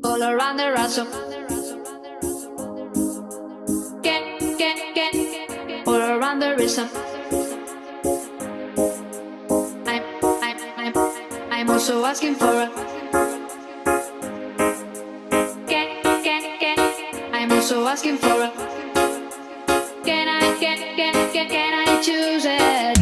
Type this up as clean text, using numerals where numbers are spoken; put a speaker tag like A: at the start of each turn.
A: all around the ransom. All around the rhythm. I'm, I'm, I'm, I'm also asking for a. I'm also asking for a. Can I choose it?